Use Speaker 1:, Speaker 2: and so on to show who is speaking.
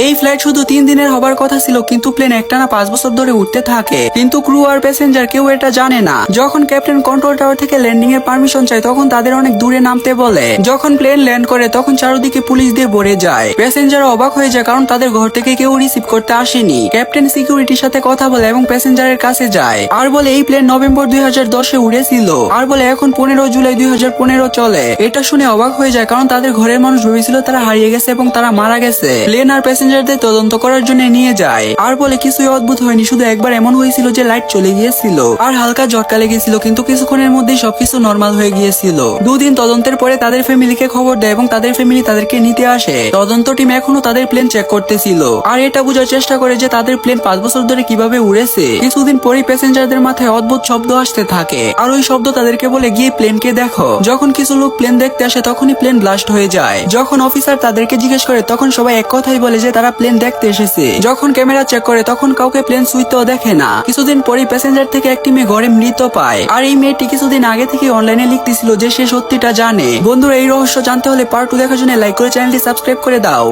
Speaker 1: এই ফ্লাইট শুধু 3 দিনের হবার কথা ছিল, কিন্তু প্লেন একটানা 5 বছর ধরে উঠতে থাকে। কিন্তু ক্রু আর প্যাসেঞ্জার কেউ এটা জানে না। যখন ক্যাপ্টেন কন্ট্রোল টাওয়ার থেকে ল্যান্ডিং এর পারমিশন চায়, তখন তাদের অনেক দূরে নামতে বলে। যখন প্লেন ল্যান্ড করে তখন চারদিকে পুলিশ দিয়ে ভরে যায়। প্যাসেঞ্জার অবাক হয়ে যায়, কারণ তাদের ঘর থেকে কেউ রিসিভ করতে আসেনি। ক্যাপ্টেন সিকিউরিটির সাথে কথা বলে এবং প্যাসেঞ্জারের কাছে যায় আর বলে এই প্লেন নভেম্বর 2010-এ উড়েছিল, আর বলে এখন 15 জুলাই 2015 চলে। এটা শুনে অবাক হয়ে যায়, কারণ তাদের ঘরের মানুষ ভেবেছিল তারা হারিয়ে গেছে এবং তারা মারা গেছে। প্লেন আর প্যাসেঞ্জারদের তদন্ত করার জন্য নিয়ে যায় আর বলে কিছুই অদ্ভুত হয়নি, শুধু একবার এমন হয়েছিল যে লাইট চলে গিয়েছিল আর হালকা ঝটকা লেগেছিল, কিন্তু কিছুক্ষণের মধ্যেই সবকিছু নরমাল হয়ে গিয়েছিল। 2 দিন তদন্তের পরে তাদের ফ্যামিলিকে খবর দেয় এবং তাদের ফ্যামিলি তাদেরকে নিতে আসে। তদন্ত টিম এখনো তাদের প্লেন চেক করতেছিল আর এটা বোঝার চেষ্টা করে যে তাদের প্লেন 5 বছর ধরে কিভাবে উড়েছে। কিছুদিন পরেই প্যাসেঞ্জারদের মাথায় অদ্ভুত শব্দ আসতে থাকে আর ওই শব্দ তাদেরকে বলে গিয়ে প্লেনকে দেখো। যখন কিছু লোক প্লেন দেখতে আসে তখনই প্লেন ব্লাস্ট হয়ে যায়। যখন অফিসার তাদেরকে জিজ্ঞেস করে তখন সবাই এক কথাই বলে যে তারা প্লেন দেখতে এসেছে। যখন ক্যামেরা চেক করে তখন কাউকে প্লেন ছুঁইতেও দেখে না। কিছুদিন পরেই প্যাসেঞ্জার থেকে একটি মেয়ে ঘরে মৃত পায় আর এই মেয়েটি কিছুদিন আগে থেকে অনলাইনে লিখতেছিল যে সে সত্যিটা জানে। বন্ধুরা, এই রহস্য জানতে হলে পার্ট 2 দেখার জন্য লাইক করে চ্যানেলটি সাবস্ক্রাইব করে দাও।